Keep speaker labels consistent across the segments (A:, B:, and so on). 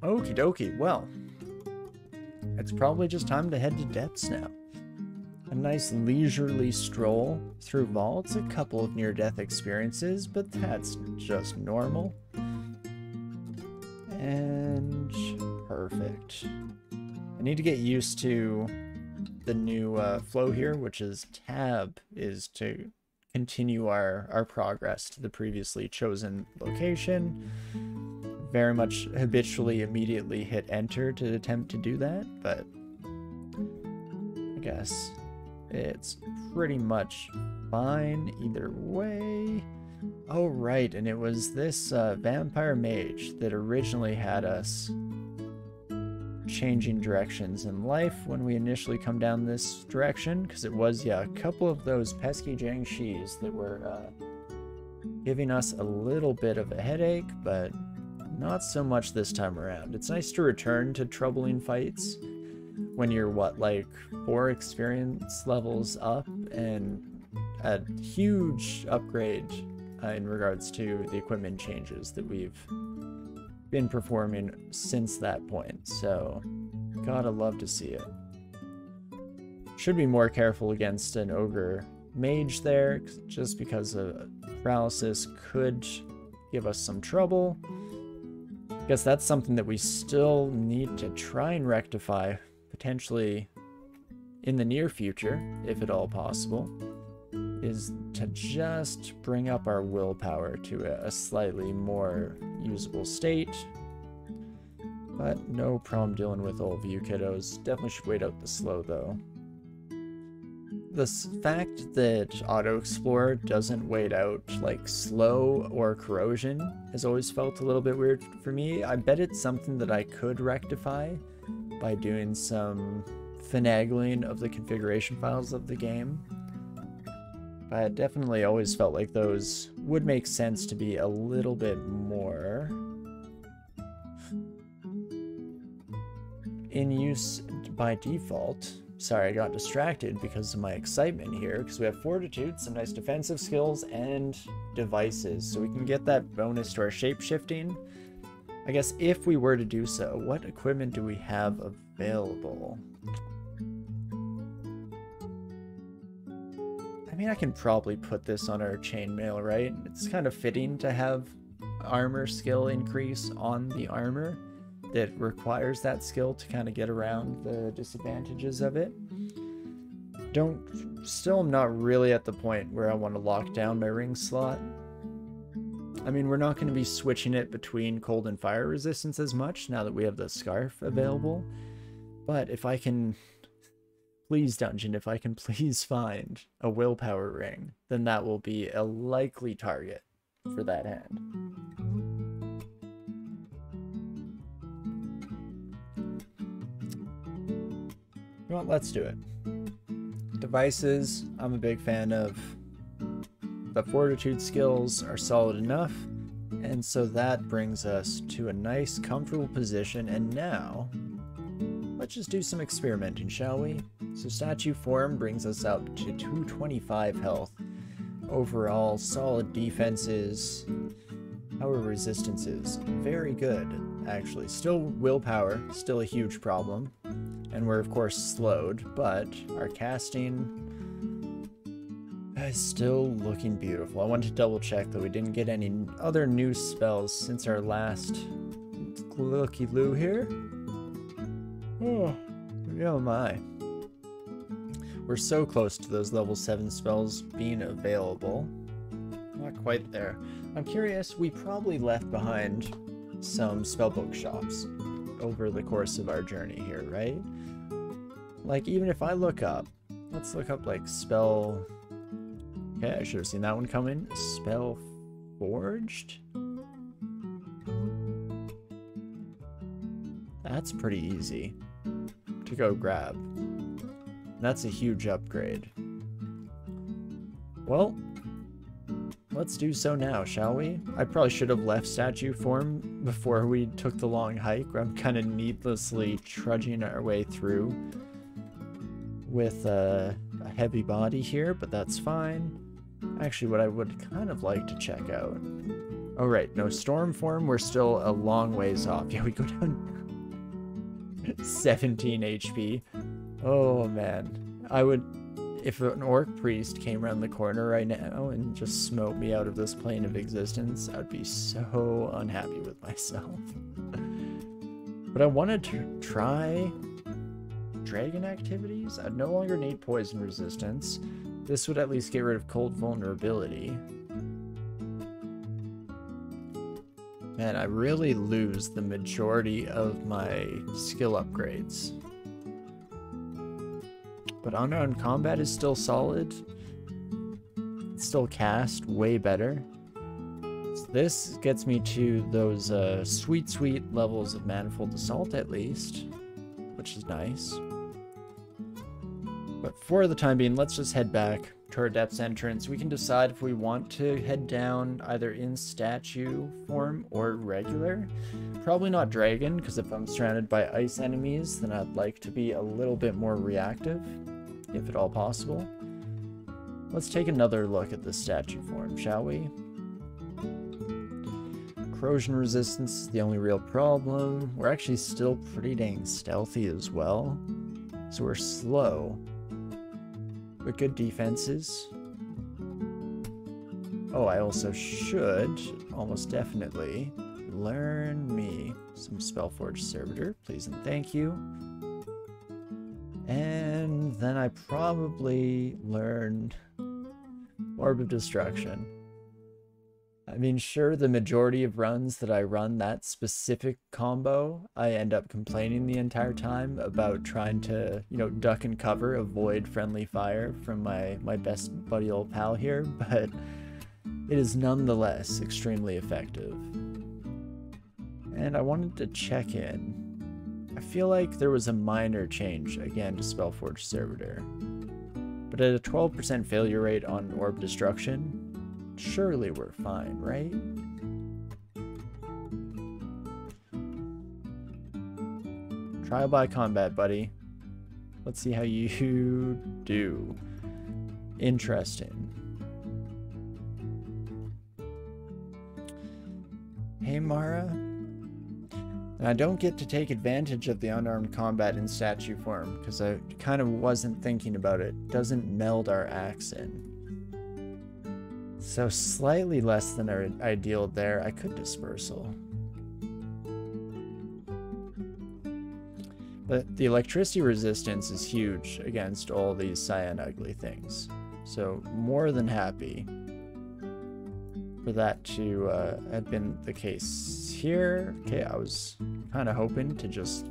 A: Okie dokie, well, it's probably just time to head to depths now. A nice leisurely stroll through vaults, a couple of near-death experiences, but that's just normal. And perfect. I need to get used to the new flow here, which is tab is to continue our progress to the previously chosen location. Very much habitually immediately hit enter to attempt to do that, but I guess it's pretty much fine either way. Oh right, and it was this vampire mage that originally had us changing directions in life when we initially come down this direction, because it was, yeah, a couple of those pesky Jiangshis that were giving us a little bit of a headache, but not so much this time around. It's nice to return to troubling fights when you're, what, like 4 experience levels up, and a huge upgrade in regards to the equipment changes that we've been performing since that point, so gotta love to see it. Should be more careful against an ogre mage there, just because a paralysis could give us some trouble. I guess that's something that we still need to try and rectify, potentially in the near future, if at all possible, is to just bring up our willpower to a slightly more usable state. But no problem dealing with all of you kiddos. Definitely should wait out the slow though. The fact that Auto Explorer doesn't wait out like slow or corrosion has always felt a little bit weird for me. I bet it's something that I could rectify by doing some finagling of the configuration files of the game. But I definitely always felt like those would make sense to be a little bit more in use by default. Sorry, I got distracted because of my excitement here, because we have Fortitude, some nice defensive skills, and devices, so we can get that bonus to our shape-shifting. I guess if we were to do so, what equipment do we have available? I mean, I can probably put this on our chainmail, right? It's kind of fitting to have armor skill increase on the armor that requires that skill to kind of get around the disadvantages of it. Still am not really at the point where I want to lock down my ring slot. I mean, we're not going to be switching it between cold and fire resistance as much now that we have the scarf available. But if I can... Please, dungeon, if I can please find a willpower ring, then that will be a likely target for that hand. You know what, let's do it. Devices, I'm a big fan of. The Fortitude skills are solid enough, and so that brings us to a nice, comfortable position, and now... let's just do some experimenting, shall we? So statue form brings us up to 225 health. Overall, solid defenses. Power resistance very good, actually. Still willpower, still a huge problem. And we're of course slowed, but our casting is still looking beautiful. I want to double check that we didn't get any other new spells since our last looky-loo here. Oh, oh my. We're so close to those level 7 spells being available. Not quite there. I'm curious, we probably left behind some spellbook shops over the course of our journey here, right? Like, even if I look up, let's look up like spell... Okay, I should have seen that one coming. Spell Forged? That's pretty easy to go grab. That's a huge upgrade. Well, let's do so now, shall we? I probably should have left statue form before we took the long hike, where I'm kind of needlessly trudging our way through with a heavy body here, but that's fine. Actually, what I would kind of like to check out... Oh, right. No storm form. We're still a long ways off. Yeah, we go down 17 HP. Oh, man. I would... If an orc priest came around the corner right now and just smoked me out of this plane of existence, I'd be so unhappy with myself. But I wanted to try dragon activities. I'd no longer need poison resistance. This would at least get rid of cold vulnerability. Man, I really lose the majority of my skill upgrades. But unarmed combat is still solid. It's still cast way better. So this gets me to those sweet levels of Manifold Assault at least, which is nice. But for the time being, let's just head back to our depths entrance. We can decide if we want to head down either in statue form or regular. Probably not dragon, because if I'm surrounded by ice enemies, then I'd like to be a little bit more reactive, if at all possible. Let's take another look at the statue form, shall we? Corrosion resistance is the only real problem. We're actually still pretty dang stealthy as well, so we're slow, but good defenses. Oh, I also should, almost definitely, learn me some Spellforge Servitor, please and thank you. And then I probably learn Orb of Destruction. I mean, sure, the majority of runs that I run that specific combo, I end up complaining the entire time about trying to, you know, duck and cover, avoid friendly fire from my best buddy old pal here, but it is nonetheless extremely effective. And I wanted to check in. I feel like there was a minor change, again, to Spellforge Servitor. But at a 12% failure rate on Orb Destruction, surely we're fine, right? Trial by combat, buddy. Let's see how you do. Interesting. Hey, Mara. And I don't get to take advantage of the unarmed combat in statue form, because I kind of wasn't thinking about it. Doesn't meld our axe in. So slightly less than our ideal there. I could dispersal. But the electricity resistance is huge against all these cyan ugly things. So more than happy for that to have been the case here. Okay, I was kind of hoping to just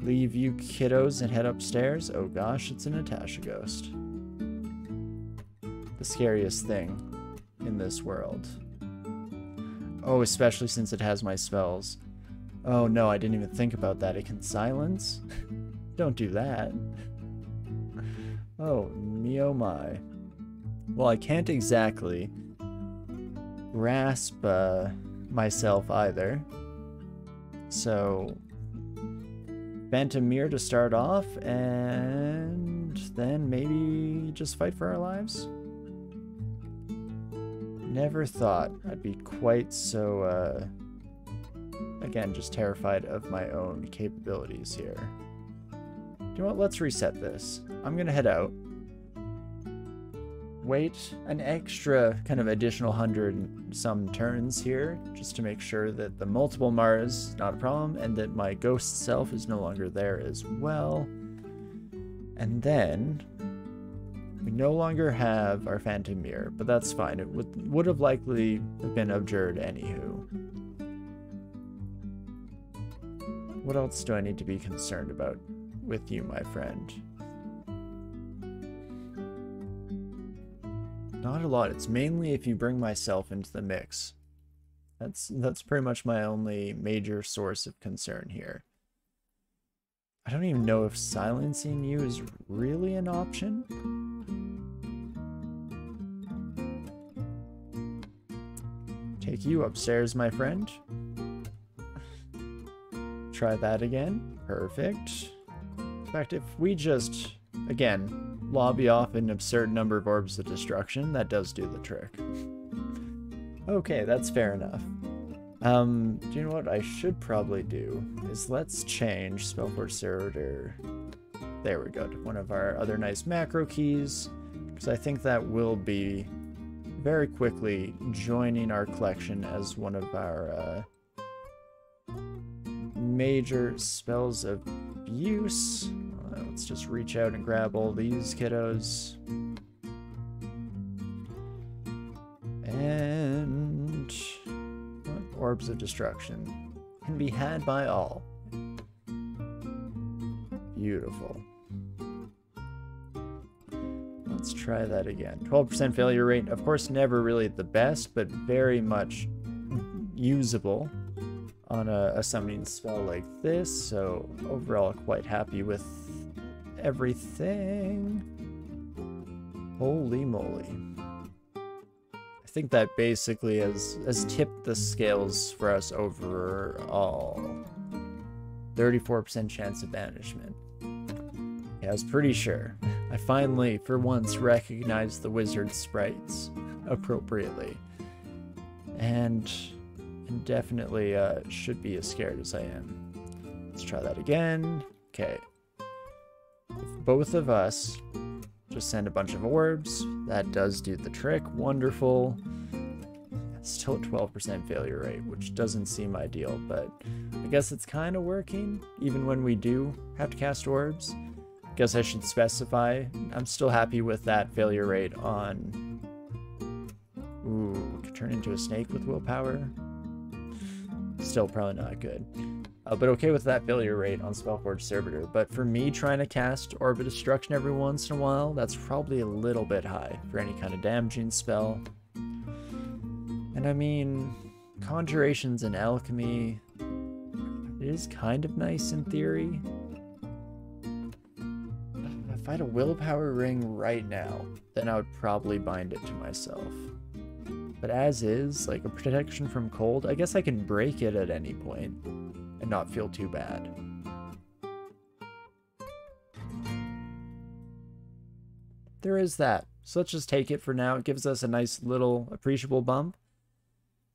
A: leave you kiddos and head upstairs. Oh gosh, it's a Natasha ghost. The scariest thing in this world. Oh, especially since it has my spells. Oh no, I didn't even think about that. It can silence? Don't do that. Oh, me oh my. Well, I can't exactly grasp myself either. So, Phantom Mirror to start off, and then maybe just fight for our lives? Never thought I'd be quite so, again, just terrified of my own capabilities here. You know what, let's reset this. I'm gonna head out. Wait an extra kind of additional 100 and some turns here, just to make sure that the multiple Mars is not a problem, and that my ghost self is no longer there as well. And then we no longer have our Phantom Mirror, but that's fine. It would have likely been abjured anywho. What else do I need to be concerned about with you, my friend? Not a lot. It's mainly if you bring myself into the mix. That's pretty much my only major source of concern here. I don't even know if silencing you is really an option. Take you upstairs, my friend. Try that again. Perfect. In fact, if we just, again, lobby off an absurd number of orbs of destruction, that does do the trick. Okay, that's fair enough. Do you know what I should probably do is let's change Spellforge Servitor. There we go, to one of our other nice macro keys, because I think that will be very quickly joining our collection as one of our major spells of use. Let's just reach out and grab all these kiddos. And Orbs of Destruction can be had by all. Beautiful. Let's try that again. 12% failure rate. Of course, never really the best, but very much usable on a summoning spell like this. So overall, quite happy with everything. Holy moly. I think that basically has tipped the scales for us overall. 34% chance of banishment. Yeah, I was pretty sure. I finally, for once, recognized the wizard sprites appropriately. And definitely should be as scared as I am. Let's try that again. Okay. If both of us just send a bunch of orbs, that does do the trick. Wonderful. Still a 12% failure rate, which doesn't seem ideal, but I guess it's kind of working, even when we do have to cast orbs. I guess I should specify, I'm still happy with that failure rate on... Ooh, could turn into a snake with willpower. Still probably not good. But okay with that failure rate on Spellforge Servitor. But for me, trying to cast Orb of Destruction every once in a while, that's probably a little bit high for any kind of damaging spell. And I mean, Conjurations and Alchemy, it is kind of nice in theory. If I had a willpower ring right now, then I would probably bind it to myself. But as is, like a protection from cold, I guess I can break it at any point and not feel too bad. There is that. So let's just take it for now. It gives us a nice little appreciable bump.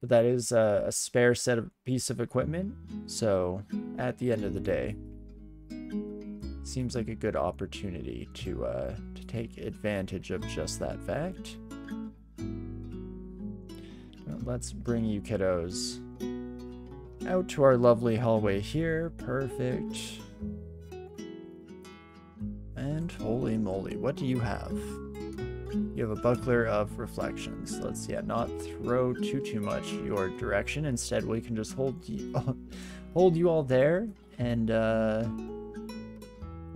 A: But that is a spare piece of equipment. So at the end of the day, seems like a good opportunity to take advantage of just that fact. Let's bring you kiddos out to our lovely hallway here. Perfect. And holy moly, what do you have? You have a Buckler of Reflections. Let's not throw too much your direction. Instead, we can just hold you all there. And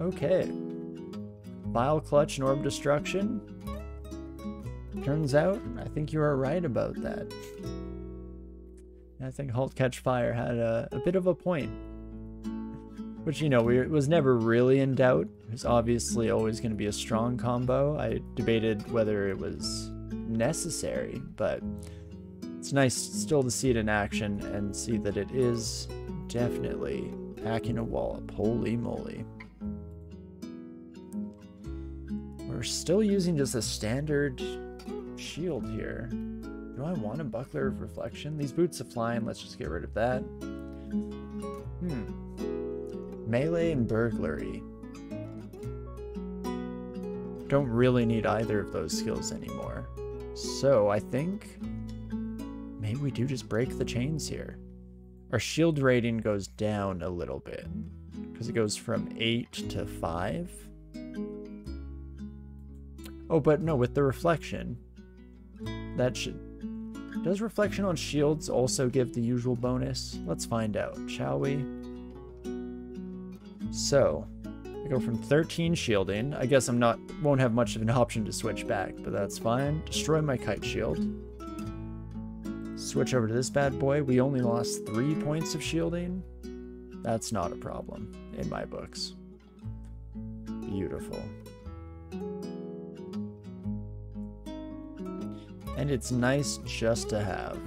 A: okay. Vile Clutch and Orb Destruction. Turns out, I think you are right about that. I think Halt Catch Fire had a bit of a point. Which, you know, it was never really in doubt. It was obviously always going to be a strong combo. I debated whether it was necessary, but it's nice still to see it in action and see that it is definitely packing a wallop. Holy moly. We're still using just a standard shield here. Do I want a Buckler of Reflection? These Boots of Flying, let's just get rid of that. Melee and Burglary. Don't really need either of those skills anymore. So I think maybe we do just break the chains here. Our shield rating goes down a little bit because it goes from 8 to 5. Oh, but no, with the reflection, that should... Does reflection on shields also give the usual bonus? Let's find out, shall we? So, I go from 13 shielding. I guess won't have much of an option to switch back, but that's fine. Destroy my kite shield. Switch over to this bad boy. We only lost 3 points of shielding. That's not a problem in my books. Beautiful. And it's nice just to have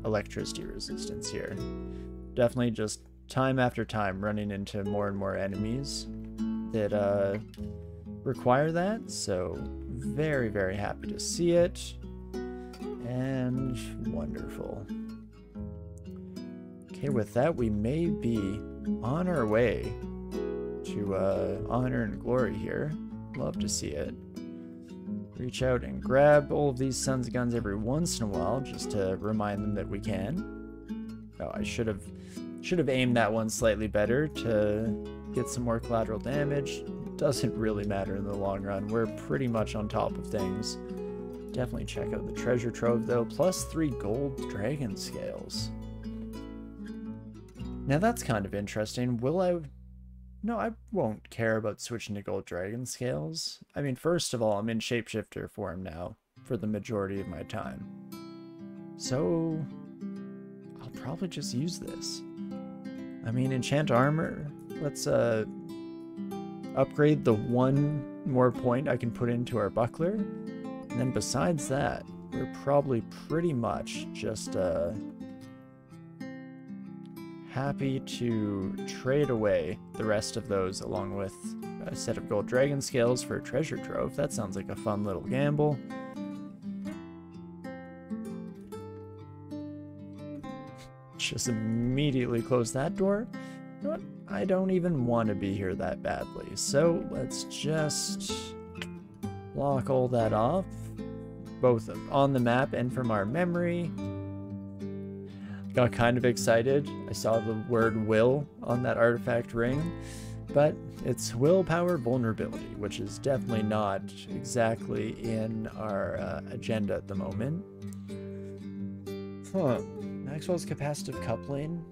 A: electricity resistance here. Definitely just time after time running into more and more enemies that require that, so very, very happy to see it. And wonderful. Okay, with that, we may be on our way to honor and glory here. Love to see it. Reach out and grab all of these sons of guns every once in a while, just to remind them that we can. Oh, I should have aimed that one slightly better to get some more collateral damage. Doesn't really matter in the long run. We're pretty much on top of things. Definitely check out the treasure trove though. +3 gold dragon scales. Now that's kind of interesting. Will I... No, I won't care about switching to gold dragon scales. I mean, first of all, I'm in shapeshifter form now for the majority of my time. So I'll probably just use this. I mean, enchant armor. Let's upgrade the one more point I can put into our buckler. And then besides that, we're probably pretty much just happy to trade away the rest of those along with a set of gold dragon scales for a treasure trove. That sounds like a fun little gamble. Just immediately close that door. You know what? I don't even want to be here that badly. So let's just block all that off, both on the map and from our memory. Got kind of excited. I saw the word will on that artifact ring, but it's willpower vulnerability, which is definitely not exactly in our agenda at the moment. Maxwell's capacitive coupling,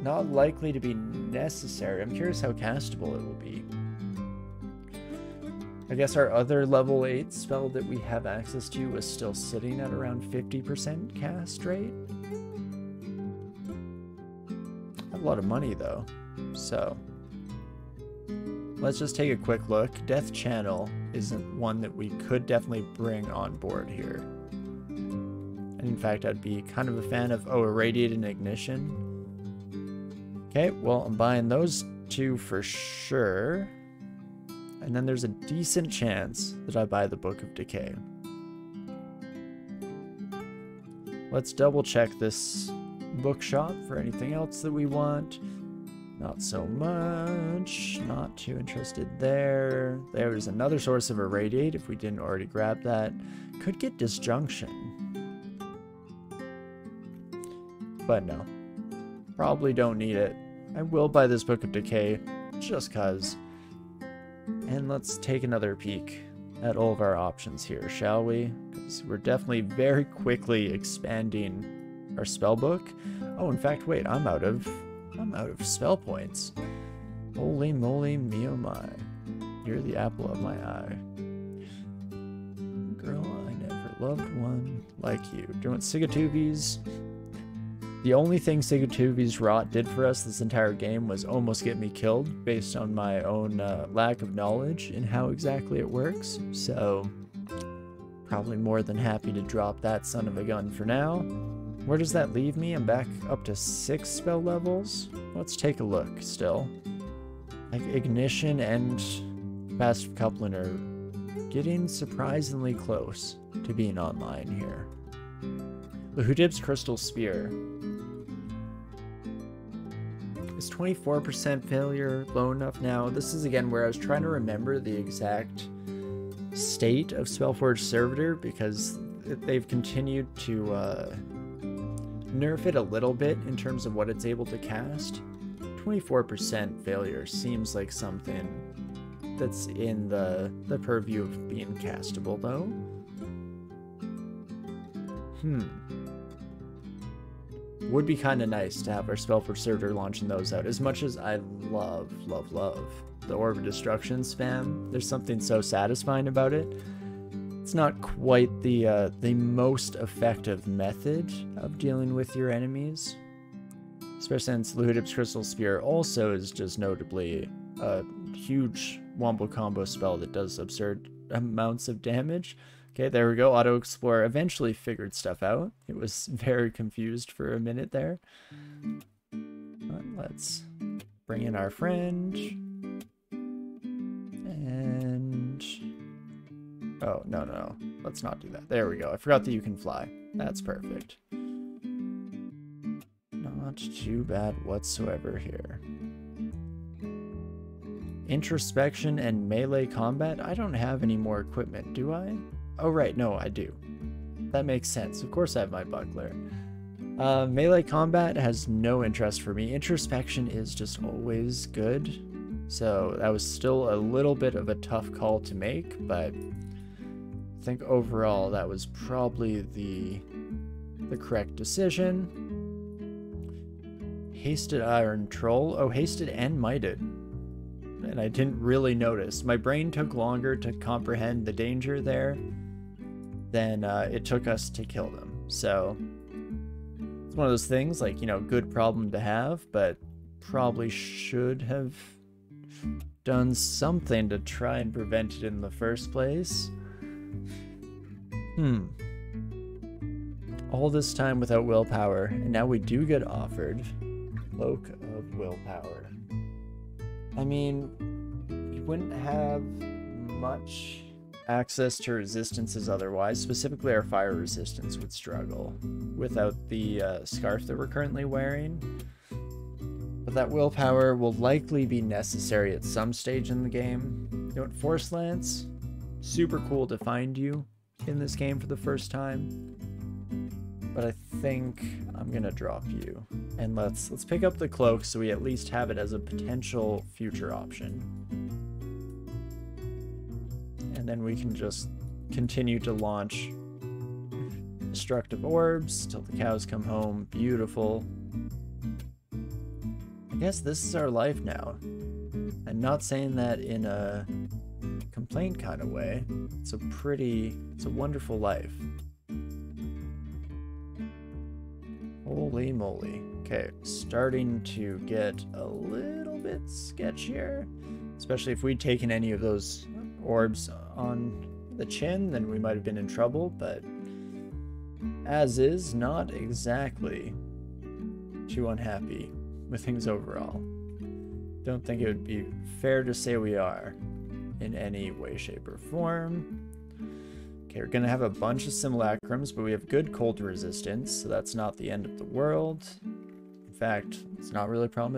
A: not likely to be necessary. I'm curious how castable it will be. I guess our other level 8 spell that we have access to is still sitting at around 50% cast rate. A lot of money though, so let's just take a quick look. Death Channel isn't one that we could definitely bring on board here, and in fact I'd be kind of a fan of Irradiated Ignition. Okay, well I'm buying those two for sure, and then there's a decent chance that I buy the Book of Decay. Let's double check this bookshop for anything else that we want. Not so much. Not too interested there. There's another source of Irradiate if we didn't already grab that. Could get Disjunction. But no. Probably don't need it. I will buy this Book of Decay just cuz. And let's take another peek at all of our options here, shall we? Because we're definitely very quickly expanding our spell book. Oh, in fact, wait, I'm out of spell points. Holy moly, me oh my. You're the apple of my eye. Girl, I never loved one like you. Do you want Sigatuvi's? The only thing Sigatuvi's Rot did for us this entire game was almost get me killed based on my own lack of knowledge in how exactly it works. So, probably more than happy to drop that son of a gun for now. Where does that leave me? I'm back up to 6 spell levels. Let's take a look still. Like Ignition and Capacitive Coupling are getting surprisingly close to being online here. Lahudib's Crystal Spear. Is 24% failure low enough now? This is again where I was trying to remember the exact state of Spellforge Servitor because they've continued to nerf it a little bit in terms of what it's able to cast. 24% failure seems like something that's in the purview of being castable though. Would be kind of nice to have our Spellforge Servitor launching those out. As much as I love the Orb of Destruction spam, there's something so satisfying about it. It's not quite the most effective method of dealing with your enemies, especially since Lahudib's Crystal Spear also is just notably a huge wombo combo spell that does absurd amounts of damage. Okay, there we go. Auto Explorer eventually figured stuff out. It was very confused for a minute there. Let's bring in our friend. And... oh, no. Let's not do that. There we go. I forgot that you can fly. That's perfect. Not too bad whatsoever here. Introspection and melee combat? I don't have any more equipment, do I? Oh, right, no, I do. That makes sense. Of course I have my buckler. Melee combat has no interest for me. Introspection is just always good. So that was still a little bit of a tough call to make, but I think overall that was probably the correct decision. Hasted Iron Troll. Oh, hasted and mighted. And I didn't really notice. My brain took longer to comprehend the danger there than it took us to kill them. So it's one of those things, like, you know, good problem to have, but probably should have done something to try and prevent it in the first place. All this time without willpower, and now we do get offered Cloak of Willpower. I mean, you wouldn't have much access to resistances otherwise. Specifically, our fire resistance would struggle without the scarf that we're currently wearing. But that willpower will likely be necessary at some stage in the game. You know what, Force Lance? Super cool to find you in this game for the first time. But I think I'm gonna drop you. And let's pick up the cloak so we at least have it as a potential future option. And then we can just continue to launch destructive orbs till the cows come home. Beautiful. I guess this is our life now. I'm not saying that in a complaint kind of way. It's a wonderful life. Holy moly. Okay, starting to get a little bit sketchier. Especially if we'd taken any of those orbs on the chin, then we might have been in trouble, but as is, not exactly too unhappy with things overall. Don't think it would be fair to say we are in any way, shape, or form. Okay, we're gonna have a bunch of simulacrums, but we have good cold resistance, so that's not the end of the world. In fact, it's not really a problem